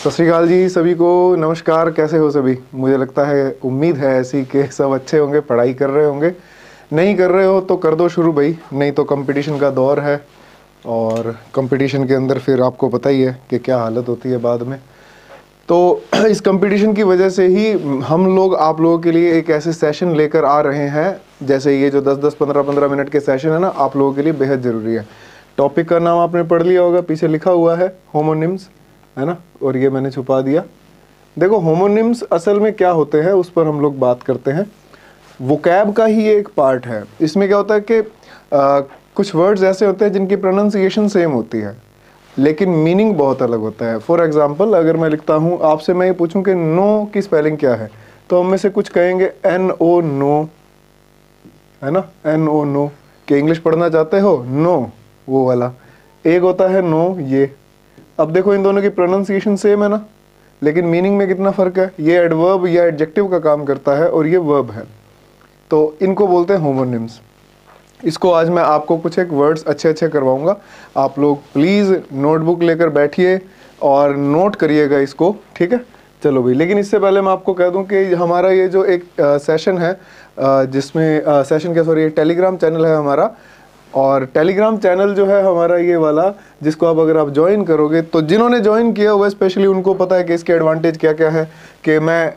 सत श्री अकाल जी सभी को, नमस्कार। कैसे हो सभी? मुझे लगता है, उम्मीद है ऐसी कि सब अच्छे होंगे, पढ़ाई कर रहे होंगे। नहीं कर रहे हो तो कर दो शुरू भाई, नहीं तो कंपटीशन का दौर है और कंपटीशन के अंदर फिर आपको पता ही है कि क्या हालत होती है बाद में। तो इस कंपटीशन की वजह से ही हम लोग आप लोगों के लिए एक ऐसे सेशन लेकर आ रहे हैं, जैसे ये जो 10-10, 15-15 मिनट के सेशन है ना, आप लोगों के लिए बेहद ज़रूरी है। टॉपिक का नाम आपने पढ़ लिया होगा, पीछे लिखा हुआ है होमोनिम्स, है ना, और ये मैंने छुपा दिया। देखो, होमोनिम्स असल में क्या होते हैं उस पर हम लोग बात करते हैं। वोकैब का ही एक पार्ट है। इसमें क्या होता है कि कुछ वर्ड्स ऐसे होते हैं जिनकी प्रोनाउंसिएशन सेम होती है लेकिन मीनिंग बहुत अलग होता है। फॉर एग्जांपल, अगर मैं लिखता हूँ, आपसे मैं ये पूछूं कि नो की स्पेलिंग क्या है, तो हम में से कुछ कहेंगे NO नो, है ना, NO नो। कि इंग्लिश पढ़ना चाहते हो? नो, वो वाला। एक होता है नो, ये। अब देखो, इन दोनों की प्रोनाउंसिएशन सेम है ना, लेकिन मीनिंग में कितना फ़र्क है। ये एडवर्ब या एडजेक्टिव का काम करता है और ये वर्ब है, तो इनको बोलते हैं होमोनिम्स। इसको आज मैं आपको कुछ एक वर्ड्स अच्छे अच्छे करवाऊंगा। आप लोग प्लीज़ नोटबुक लेकर बैठिए और नोट करिएगा इसको, ठीक है? चलो भाई, लेकिन इससे पहले मैं आपको कह दूं कि हमारा ये जो एक सेशन है, जिसमें सेशन क्या, सॉरी, टेलीग्राम चैनल है हमारा। और टेलीग्राम चैनल जो है हमारा ये वाला, जिसको आप अगर आप ज्वाइन करोगे, तो जिन्होंने ज्वाइन किया हुआ स्पेशली उनको पता है कि इसके एडवांटेज क्या क्या है। कि मैं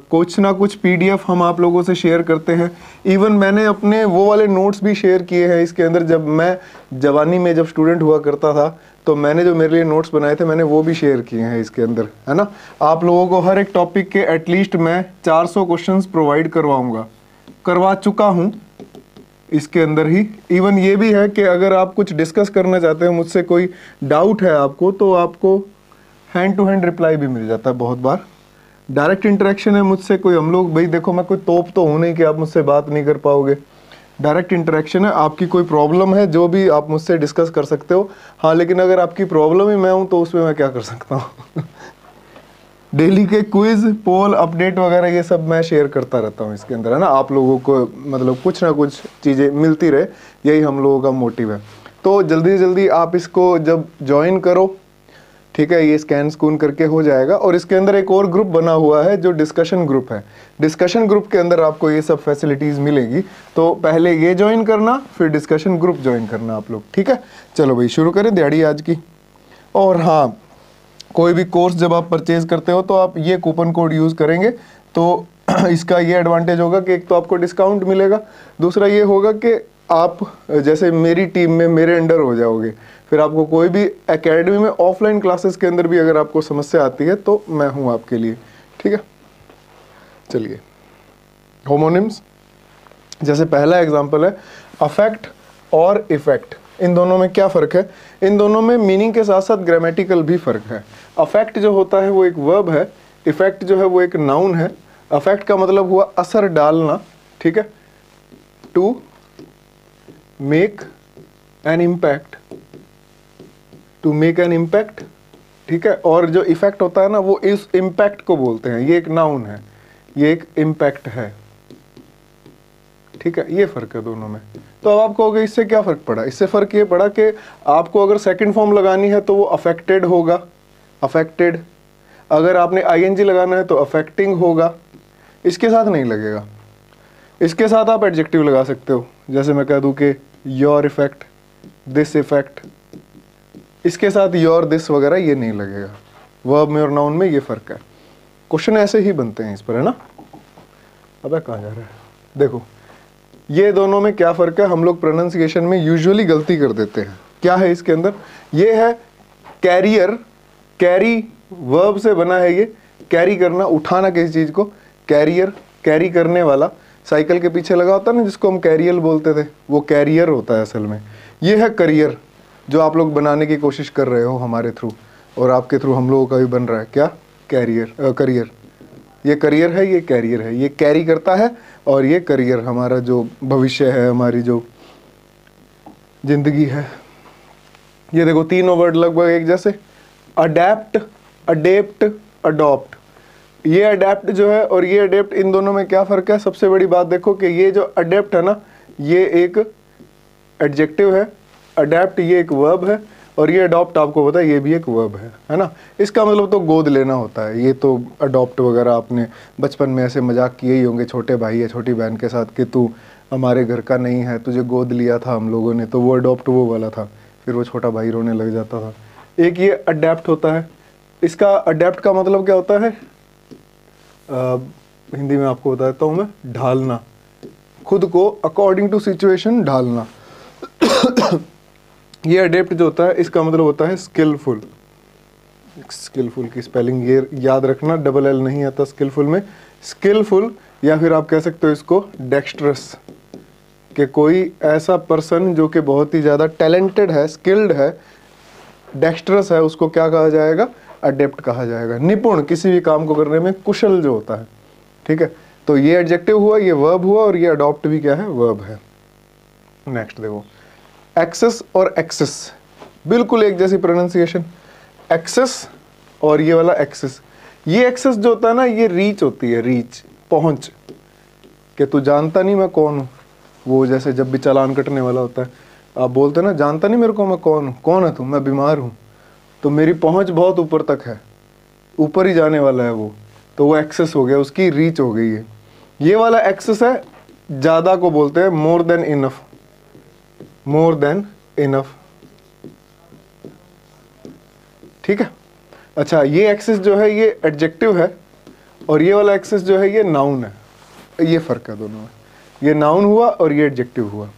कुछ ना कुछ PDF हम आप लोगों से शेयर करते हैं। इवन मैंने अपने वो वाले नोट्स भी शेयर किए हैं इसके अंदर। जब मैं जवानी में जब स्टूडेंट हुआ करता था, तो मैंने जो मेरे लिए नोट्स बनाए थे, मैंने वो भी शेयर किए हैं इसके अंदर, है ना। आप लोगों को हर एक टॉपिक के एटलीस्ट मैं 400 क्वेश्चन प्रोवाइड करवा चुका हूँ इसके अंदर ही। इवन ये भी है कि अगर आप कुछ डिस्कस करना चाहते हो मुझसे, कोई डाउट है आपको, तो आपको हैंड टू हैंड रिप्लाई भी मिल जाता है बहुत बार। डायरेक्ट इंटरेक्शन है मुझसे। कोई हम लोग, भाई देखो, मैं कोई तोप तो हूँ नहीं कि आप मुझसे बात नहीं कर पाओगे। डायरेक्ट इंटरेक्शन है। आपकी कोई प्रॉब्लम है जो भी आप मुझसे डिस्कस कर सकते हो। हाँ, लेकिन अगर आपकी प्रॉब्लम ही मैं हूँ तो उसमें मैं क्या कर सकता हूँ। डेली के क्विज, पोल, अपडेट वगैरह ये सब मैं शेयर करता रहता हूँ इसके अंदर, है ना। आप लोगों को मतलब कुछ ना कुछ चीज़ें मिलती रहे, यही हम लोगों का मोटिव है। तो जल्दी से जल्दी आप इसको जब ज्वाइन करो, ठीक है, ये स्कैन स्कून करके हो जाएगा। और इसके अंदर एक और ग्रुप बना हुआ है जो डिस्कशन ग्रुप है। डिस्कशन ग्रुप के अंदर आपको ये सब फैसिलिटीज़ मिलेगी। तो पहले ये ज्वाइन करना, फिर डिस्कशन ग्रुप ज्वाइन करना आप लोग, ठीक है। चलो भाई, शुरू करें दिहाड़ी आज की। और हाँ, कोई भी कोर्स जब आप परचेज करते हो तो आप ये कूपन कोड यूज़ करेंगे तो इसका ये एडवांटेज होगा कि एक तो आपको डिस्काउंट मिलेगा, दूसरा ये होगा कि आप जैसे मेरी टीम में मेरे अंडर हो जाओगे। फिर आपको कोई भी एकेडमी में ऑफलाइन क्लासेस के अंदर भी अगर आपको समस्या आती है तो मैं हूँ आपके लिए, ठीक है। चलिए, होमोनिम्स, जैसे पहला एग्जाम्पल है अफेक्ट और इफेक्ट। इन दोनों में क्या फ़र्क है? इन दोनों में मीनिंग के साथ साथ ग्रामेटिकल भी फ़र्क है। अफेक्ट जो होता है वो एक वर्ब है, इफेक्ट जो है वो एक नाउन है। अफेक्ट का मतलब हुआ असर डालना, ठीक है, to make an impact, to make an impact, ठीक है। और जो इफेक्ट होता है ना, वो इस इम्पैक्ट को बोलते हैं। ये एक नाउन है, ये एक इम्पैक्ट है, ठीक है। ये फ़र्क है दोनों में। तो अब आप कहोगे इससे क्या फ़र्क पड़ा? इससे फ़र्क ये पड़ा कि आपको अगर सेकंड फॉर्म लगानी है तो वो अफेक्टेड होगा, अफेक्टेड। अगर आपने ING लगाना है तो अफेक्टिंग होगा। इसके साथ नहीं लगेगा। इसके साथ आप एडजेक्टिव लगा सकते हो, जैसे मैं कह दूं कि योर इफेक्ट, दिस इफेक्ट। इसके साथ योर, दिस वगैरह ये नहीं लगेगा। वर्ब में और नाउन में ये फ़र्क है। क्वेश्चन ऐसे ही बनते हैं इस पर, है ना। अबे कहाँ जा रहा है? देखो, ये दोनों में क्या फ़र्क है? हम लोग प्रोनाउंसिएशन में यूजुअली गलती कर देते हैं। क्या है इसके अंदर? ये है कैरियर। कैरी वर्ब से बना है ये। कैरी करना, उठाना किसी चीज़ को। कैरियर, कैरी करने वाला। साइकिल के पीछे लगा होता है ना, जिसको हम कैरियर बोलते थे, वो कैरियर होता है असल में। ये है करियर, जो आप लोग बनाने की कोशिश कर रहे हो हमारे थ्रू, और आपके थ्रू हम लोगों का भी बन रहा है। क्या? Career, career. ये करियर है, ये कैरियर है। ये कैरी करता है और ये करियर हमारा जो भविष्य है, हमारी जो जिंदगी है। ये देखो, तीनों वर्ड लगभग एक जैसे। Adapt, adapt, adopt. ये अडेप्ट जो है और ये अडेप्ट, इन दोनों में क्या फ़र्क है? सबसे बड़ी बात देखो कि ये जो अडेप्ट है ना, ये एक एडजेक्टिव है। अडेप्ट ये एक वर्ब है। और ये अडॉप्ट आपको पता है ये भी एक वर्ब है ना। इसका मतलब तो गोद लेना होता है। ये तो अडॉप्ट वगैरह आपने बचपन में ऐसे मजाक किए ही होंगे छोटे भाई या छोटी बहन के साथ कि तू हमारे घर का नहीं है, तुझे गोद लिया था हम लोगों ने, तो वो अडॉप्ट वो वाला था। फिर वो छोटा भाई रोने लग जाता था। एक ये अडेप्ट होता है। इसका अडेप्ट का मतलब क्या होता है, हिंदी में आपको बताता हूँ मैं, ढालना, खुद को अकॉर्डिंग टू सिचुएशन ढालना। ये अडेप्ट जो होता है इसका मतलब होता है स्किलफुल। स्किलफुल की स्पेलिंग ये याद रखना, डबल एल नहीं आता स्किलफुल में, स्किलफुल, या फिर आप कह सकते हो इसको डेक्स्ट्रस, कि कोई ऐसा पर्सन जो कि बहुत ही ज़्यादा टैलेंटेड है, स्किल्ड है, डेक्स्ट्रस है, उसको क्या कहा जाएगा, अडेप्ट कहा जाएगा। निपुण, किसी भी काम को करने में कुशल जो होता है, ठीक है। तो ये एडजेक्टिव हुआ, ये वर्ब हुआ, और ये अडॉप्ट भी क्या है, वर्ब है। नेक्स्ट देखो, एक्सेस और एक्सेस, बिल्कुल एक जैसी प्रोनाउंसिएशन, एक्सेस और ये वाला एक्सेस। ये एक्सेस जो होता है ना, ये रीच होती है, रीच, पहुंच, कि तू जानता नहीं मैं कौन हूँ। वो जैसे जब भी चालान कटने वाला होता है, आप बोलते हैं ना, जानता नहीं मेरे को मैं कौन हूँ, कौन है तू, मैं बीमार हूँ, तो मेरी पहुंच बहुत ऊपर तक है, ऊपर ही जाने वाला है वो, तो वो एक्सेस हो गया, उसकी रीच हो गई है। ये वाला एक्सेस है, ज़्यादा को बोलते हैं more than enough, more than enough, ठीक है। अच्छा, ये एक्सेस जो है ये एडजेक्टिव है, और ये वाला एक्सेस जो है ये नाउन है। ये फ़र्क है दोनों में, ये नाउन हुआ और ये एडजेक्टिव हुआ।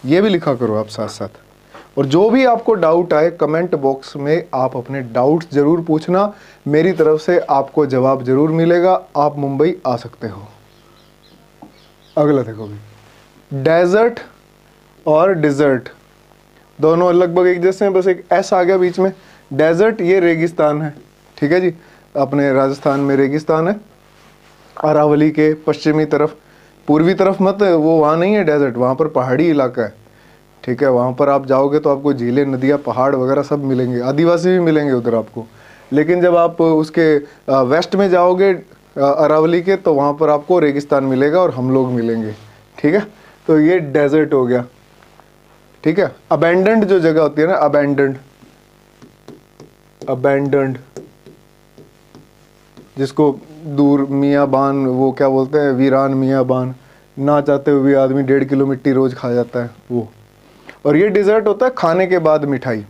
ये भी लिखा करो आप साथ साथ। और जो भी आपको डाउट आए कमेंट बॉक्स में आप अपने डाउट्स ज़रूर पूछना, मेरी तरफ से आपको जवाब ज़रूर मिलेगा। आप मुंबई आ सकते हो। अगला देखो भी, डेजर्ट और डिज़र्ट दोनों लगभग एक जैसे हैं, बस एक एस आ गया बीच में। डेजर्ट ये रेगिस्तान है, ठीक है जी, अपने राजस्थान में रेगिस्तान है, अरावली के पश्चिमी तरफ, पूर्वी तरफ मत, वो वहाँ नहीं है डेजर्ट, वहाँ पर पहाड़ी इलाका है, ठीक है। वहाँ पर आप जाओगे तो आपको झीलें, नदियाँ, पहाड़ वगैरह सब मिलेंगे, आदिवासी भी मिलेंगे उधर आपको। लेकिन जब आप उसके वेस्ट में जाओगे अरावली के, तो वहाँ पर आपको रेगिस्तान मिलेगा और हम लोग मिलेंगे, ठीक है। तो ये डेजर्ट हो गया, ठीक है। अबैंडन्ड जो जगह होती है ना, अबैंडन्ड, अबैंडन्ड, जिसको दूर मियाँबान, वो क्या बोलते हैं, वीरान मियाँबान, ना चाहते हुए आदमी 1.5 किलो मिट्टी रोज खा जाता है वो। और ये डिज़र्ट होता है खाने के बाद मिठाई।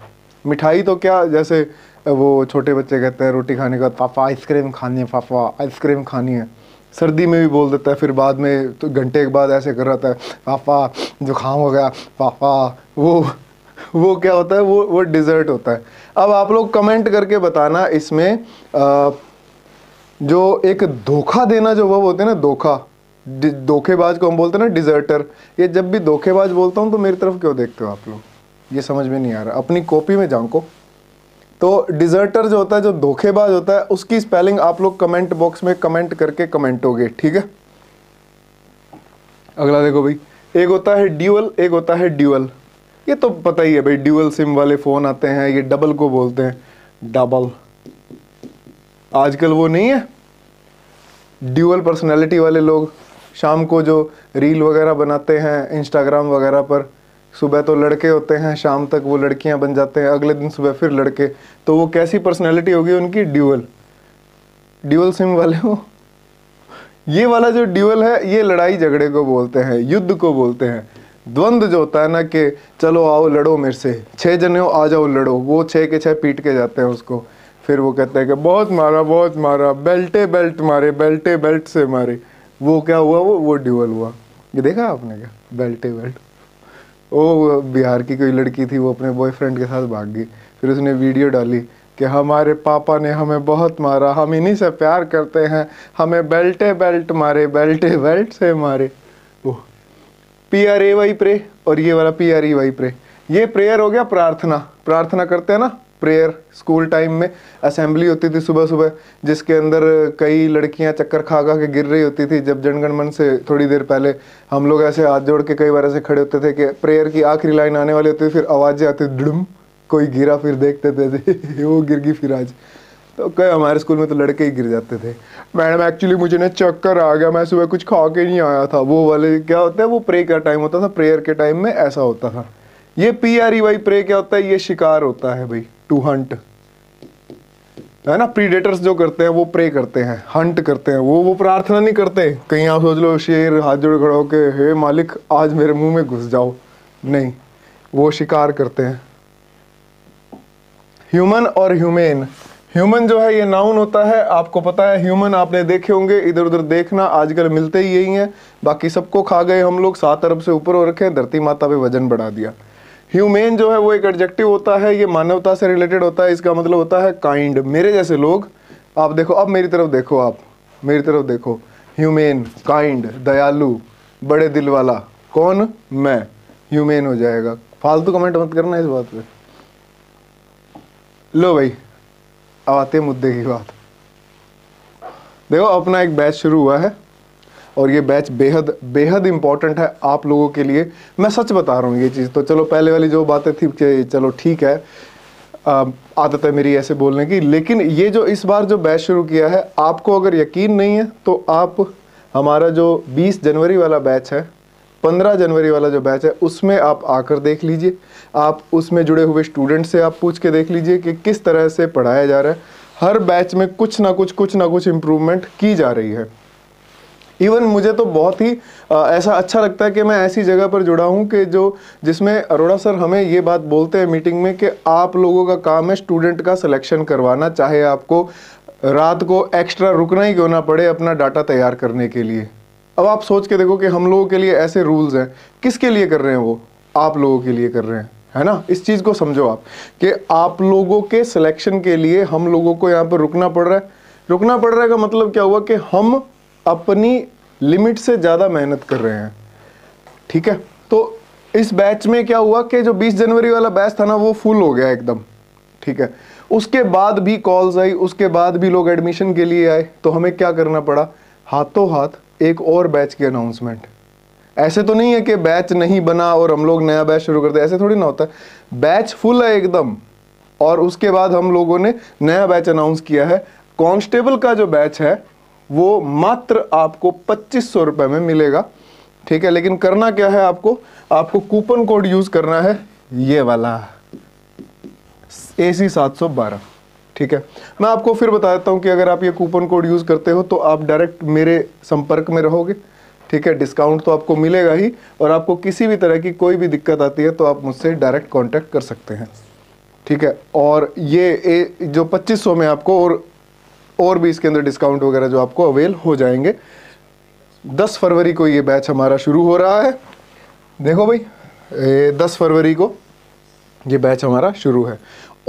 मिठाई तो क्या, जैसे वो छोटे बच्चे कहते हैं रोटी खाने के बाद, पापा आइसक्रीम खानी है, पापा आइसक्रीम खानी है। सर्दी में भी बोल देता है, फिर बाद में तो घंटे के बाद ऐसे कर रहा है, पापा जुकाम हो गया पापा। वो क्या होता है, वो डिज़र्ट होता है। अब आप लोग कमेंट करके बताना इसमें जो एक धोखा देना जो वर्ब होते हैं ना, धोखेबाज को हम बोलते हैं ना डिज़र्टर। ये जब भी धोखेबाज बोलता हूँ तो मेरी तरफ क्यों देखते हो आप लोग, ये समझ में नहीं आ रहा, अपनी कॉपी में झांको। तो डिज़र्टर जो होता है, जो धोखेबाज होता है, उसकी स्पेलिंग आप लोग कमेंट बॉक्स में कमेंट करके कमेंटोगे, ठीक है। अगला देखो भाई, एक होता है ड्यूअल, एक होता है ड्यूअल। ये तो पता ही है भाई, ड्यूअल सिम वाले फ़ोन आते हैं, ये डबल को बोलते हैं, डबल। आजकल वो नहीं है ड्यूअल पर्सनैलिटी वाले लोग, शाम को जो रील वगैरह बनाते हैं इंस्टाग्राम वगैरह पर, सुबह तो लड़के होते हैं, शाम तक वो लड़कियां बन जाते हैं, अगले दिन सुबह फिर लड़के। तो वो कैसी पर्सनैलिटी होगी उनकी, ड्यूअल, ड्यूअल सिम वाले हो। ये वाला जो ड्यूअल है, ये लड़ाई झगड़े को बोलते हैं, युद्ध को बोलते हैं। द्वंद्व जो होता है ना, कि चलो आओ लड़ो मेरे से, 6 जने हो आ जाओ लड़ो, वो 6 के 6 पीट के जाते हैं उसको। फिर वो कहते हैं कि बहुत मारा, बेल्टे बेल्ट मारे, बेल्टे बेल्ट से मारे। वो क्या हुआ, वो ड्यूअल हुआ। ये देखा आपने क्या, बेल्टे बेल्ट। वो बिहार की कोई लड़की थी, वो अपने बॉयफ्रेंड के साथ भाग गई, फिर उसने वीडियो डाली कि हमारे पापा ने हमें बहुत मारा, हम इन्हीं से प्यार करते हैं, हमें बेल्टे बेल्ट मारे, बेल्टे बेल्ट से मारे। वो PRAY प्रे, और ये वाला PREY प्रे। ये प्रेयर हो गया प्रार्थना, प्रार्थना करते हैं ना, प्रेयर। स्कूल टाइम में असेंबली होती थी सुबह सुबह, जिसके अंदर कई लड़कियां चक्कर खा खा के गिर रही होती थी। जब जनगण मन से थोड़ी देर पहले हम लोग ऐसे हाथ जोड़ के कई बार ऐसे खड़े होते थे कि प्रेयर की आखिरी लाइन आने वाली होती थी, फिर आवाज़ें आती दुड़ुम, कोई गिरा, फिर देखते थे वो गिर गई फिर आज। तो कई हमारे स्कूल में तो लड़के ही गिर जाते थे, मैडम एक्चुअली मुझे ना चक्कर आ गया, मैं सुबह कुछ खा के नहीं आया था। वो वाले क्या होता है, वो प्रे का टाइम होता था, प्रेयर के टाइम में ऐसा होता था। ये PREY प्रे क्या होता है? ये शिकार होता है भाई, टू हंट, है ना। प्रीडेटर्स जो करते हैं वो प्रे करते हैं, हंट करते हैं, वो प्रार्थना नहीं करते। कहीं आप सोच लो शेर हाथ जोड़ खड़ा होके हे मालिक आज मेरे मुंह में घुस जाओ, नहीं, वो शिकार करते हैं। ह्यूमन और ह्यूमेन, ह्यूमन जो है ये नाउन होता है, आपको पता है। ह्यूमन आपने देखे होंगे, इधर उधर देखना, आजकल मिलते ही यही हैं। बाकी सबको खा गए हम लोग, 7 अरब से ऊपर हो रखे हैं, धरती माता पे वजन बढ़ा दिया। ह्यूमेन जो है वो एक एडजेक्टिव होता है, ये मानवता से रिलेटेड होता है। इसका मतलब होता है काइंड, मेरे जैसे लोग। आप देखो, अब मेरी तरफ देखो, आप मेरी तरफ देखो, ह्यूमेन, काइंड, दयालु, बड़े दिल वाला, कौन? मैं, ह्यूमेन हो जाएगा। फालतू कमेंट मत करना इस बात पे। लो भाई, अब आते हैं मुद्दे की बात। देखो अपना एक बैच शुरू हुआ है और ये बैच बेहद बेहद इंपॉर्टेंट है आप लोगों के लिए। मैं सच बता रहा हूँ ये चीज़। तो चलो पहले वाली जो बातें थी कि चलो ठीक है, आदत है मेरी ऐसे बोलने की, लेकिन ये जो इस बार जो बैच शुरू किया है, आपको अगर यकीन नहीं है तो आप हमारा जो 20 जनवरी वाला बैच है, 15 जनवरी वाला जो बैच है, उसमें आप आकर देख लीजिए। आप उसमें जुड़े हुए स्टूडेंट से आप पूछ के देख लीजिए कि किस तरह से पढ़ाया जा रहा है। हर बैच में कुछ ना कुछ इम्प्रूवमेंट की जा रही है। इवन मुझे तो बहुत ही ऐसा अच्छा लगता है कि मैं ऐसी जगह पर जुड़ा हूँ कि जिसमें अरोड़ा सर हमें ये बात बोलते हैं मीटिंग में कि आप लोगों का काम है स्टूडेंट का सिलेक्शन करवाना, चाहे आपको रात को एक्स्ट्रा रुकना ही क्यों ना पड़े अपना डाटा तैयार करने के लिए। अब आप सोच के देखो कि हम लोगों के लिए ऐसे रूल्स हैं, किसके लिए कर रहे हैं? वो आप लोगों के लिए कर रहे हैं, है ना। इस चीज़ को समझो आप कि आप लोगों के सिलेक्शन के लिए हम लोगों को यहाँ पर रुकना पड़ रहा है। रुकना पड़ रहा है का मतलब क्या हुआ कि हम अपनी लिमिट से ज़्यादा मेहनत कर रहे हैं, ठीक है। तो इस बैच में क्या हुआ कि जो 20 जनवरी वाला बैच था ना, वो फुल हो गया एकदम, ठीक है। उसके बाद भी कॉल्स आई, उसके बाद भी लोग एडमिशन के लिए आए, तो हमें क्या करना पड़ा? हाथों हाथ एक और बैच की अनाउंसमेंट। ऐसे तो नहीं है कि बैच नहीं बना और हम लोग नया बैच शुरू करते, ऐसे थोड़ी ना होता है। बैच फुल है एकदम, और उसके बाद हम लोगों ने नया बैच अनाउंस किया है। कांस्टेबल का जो बैच है वो मात्र आपको 2500 रुपये में मिलेगा, ठीक है। लेकिन करना क्या है? आपको कूपन कोड यूज करना है, ये वाला AC 712, ठीक है। मैं आपको फिर बता देता हूं कि अगर आप ये कूपन कोड यूज करते हो तो आप डायरेक्ट मेरे संपर्क में रहोगे, ठीक है। डिस्काउंट तो आपको मिलेगा ही, और आपको किसी भी तरह की कोई भी दिक्कत आती है तो आप मुझसे डायरेक्ट कांटेक्ट कर सकते हैं, ठीक है। और ये जो 2500 में आपको और भी इसके अंदर डिस्काउंट वगैरह जो आपको अवेल हो जाएंगे। 10 फरवरी को ये बैच हमारा शुरू हो रहा है। देखो भाई, 10 फरवरी को ये बैच हमारा शुरू है।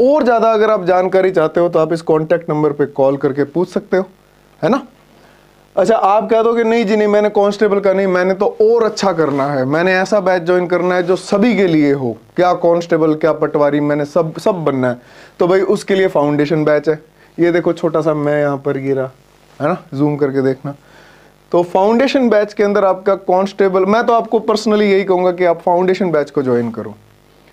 और ज़्यादा अगर आप जानकारी चाहते हो तो आप इस कॉन्टैक्ट नंबर पे कॉल करके पूछ सकते हो, है ना। अच्छा, आप कह दो कि नहीं जी नहीं, मैंने कांस्टेबल का नहीं, मैंने तो और अच्छा करना है, मैंने ऐसा बैच ज्वाइन करना है जो सभी के लिए हो, क्या कांस्टेबल क्या पटवारी, मैंने सब बनना है। तो भाई उसके लिए फाउंडेशन बैच है। ये देखो छोटा सा मैं यहाँ पर गिरा, है ना, जूम करके देखना। तो फाउंडेशन बैच के अंदर आपका कांस्टेबल, मैं तो आपको पर्सनली यही कहूँगा कि आप फाउंडेशन बैच को ज्वाइन करो,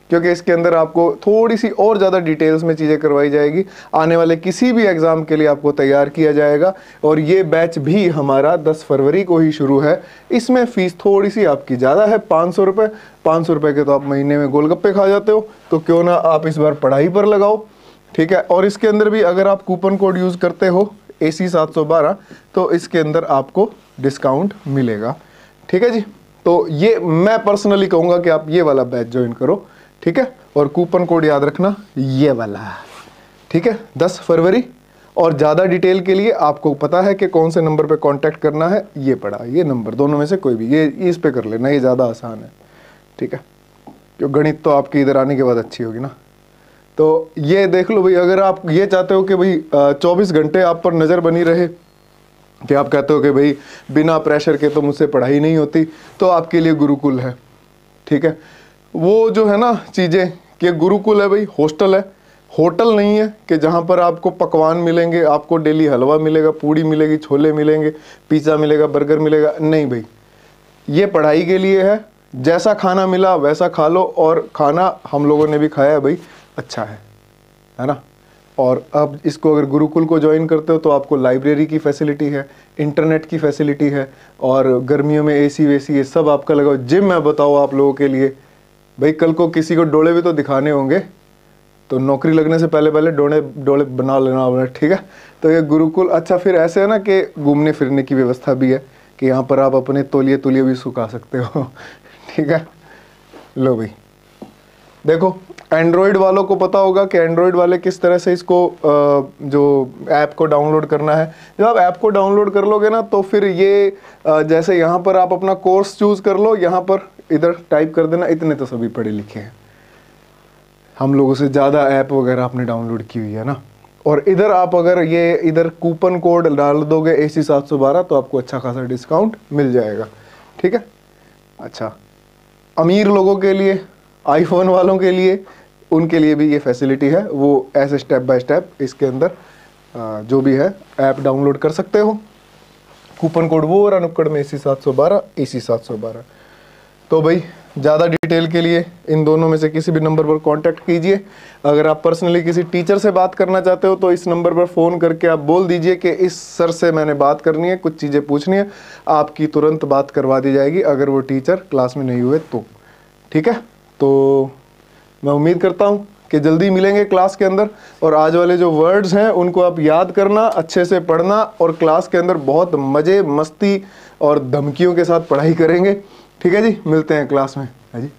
क्योंकि इसके अंदर आपको थोड़ी सी और ज़्यादा डिटेल्स में चीज़ें करवाई जाएगी। आने वाले किसी भी एग्ज़ाम के लिए आपको तैयार किया जाएगा। और ये बैच भी हमारा 10 फरवरी को ही शुरू है। इसमें फ़ीस थोड़ी सी आपकी ज़्यादा है, 500 रुपये। 500 रुपये के तो आप महीने में गोलगप्पे खा जाते हो, तो क्यों ना आप इस बार पढ़ाई पर लगाओ, ठीक है। और इसके अंदर भी अगर आप कूपन कोड यूज़ करते हो AC 712, तो इसके अंदर आपको डिस्काउंट मिलेगा, ठीक है जी। तो ये मैं पर्सनली कहूँगा कि आप ये वाला बैच ज्वाइन करो, ठीक है। और कूपन कोड याद रखना, ये वाला, ठीक है, 10 फरवरी। और ज़्यादा डिटेल के लिए आपको पता है कि कौन से नंबर पे कांटेक्ट करना है, ये पड़ा, ये नंबर, दोनों में से कोई भी, ये इस पे कर लेना, ये ज़्यादा आसान है, ठीक है। क्यों, गणित तो आपकी इधर आने के बाद अच्छी होगी ना। तो ये देख लो भाई, अगर आप ये चाहते हो कि भाई 24 घंटे आप पर नज़र बनी रहे, कि आप कहते हो कि भाई बिना प्रेशर के तो मुझसे पढ़ाई नहीं होती, तो आपके लिए गुरुकुल है, ठीक है। वो जो है ना चीज़ें कि गुरुकुल है भाई, हॉस्टल है, होटल नहीं है कि जहाँ पर आपको पकवान मिलेंगे, आपको डेली हलवा मिलेगा, पूड़ी मिलेगी, छोले मिलेंगे, पिज़्ज़ा मिलेगा, बर्गर मिलेगा, नहीं भाई। ये पढ़ाई के लिए है, जैसा खाना मिला वैसा खा लो। और खाना हम लोगों ने भी खाया है भाई, अच्छा है ना। और अब इसको अगर गुरुकुल को ज्वाइन करते हो तो आपको लाइब्रेरी की फैसिलिटी है, इंटरनेट की फैसिलिटी है, और गर्मियों में AC वेसी ये सब आपका लगाओ। जिम मैं बताओ आप लोगों के लिए, भाई कल को किसी को डोले भी तो दिखाने होंगे, तो नौकरी लगने से पहले पहले डोले डोले बना लेना होगा, ठीक है। तो ये गुरुकुल, अच्छा फिर ऐसे है ना कि घूमने फिरने की व्यवस्था भी है कि यहाँ पर आप अपने तौलिए तुलिए भी सुखा सकते हो ठीक है। लो भाई देखो, एंड्रॉयड वालों को पता होगा कि एंड्रॉयड वाले किस तरह से इसको जो ऐप को डाउनलोड करना है। जब आप ऐप को डाउनलोड कर लोगे ना, तो फिर ये जैसे यहाँ पर आप अपना कोर्स चूज कर लो, यहाँ पर इधर टाइप कर देना, इतने तो सभी पढ़े लिखे हैं, हम लोगों से ज़्यादा ऐप वगैरह आपने डाउनलोड की हुई है ना। और इधर आप अगर ये इधर कूपन कोड डाल दोगे AC 712 तो आपको अच्छा खासा डिस्काउंट मिल जाएगा, ठीक है। अच्छा, अमीर लोगों के लिए, आईफोन वालों के लिए, उनके लिए भी ये फैसिलिटी है, वो ऐसे स्टेप बाय स्टेप इसके अंदर जो भी है ऐप डाउनलोड कर सकते हो। कूपन कोड वो और नुक्कड़ में AC 712। तो भाई ज़्यादा डिटेल के लिए इन दोनों में से किसी भी नंबर पर कांटेक्ट कीजिए। अगर आप पर्सनली किसी टीचर से बात करना चाहते हो तो इस नंबर पर फ़ोन करके आप बोल दीजिए कि इस सर से मैंने बात करनी है, कुछ चीज़ें पूछनी है, आपकी तुरंत बात करवा दी जाएगी अगर वो टीचर क्लास में नहीं हुए तो, ठीक है। तो मैं उम्मीद करता हूँ कि जल्दी मिलेंगे क्लास के अंदर, और आज वाले जो वर्ड्स हैं उनको आप याद करना, अच्छे से पढ़ना, और क्लास के अंदर बहुत मज़े मस्ती और धमकियों के साथ पढ़ाई करेंगे, ठीक है जी। मिलते हैं क्लास में, है जी।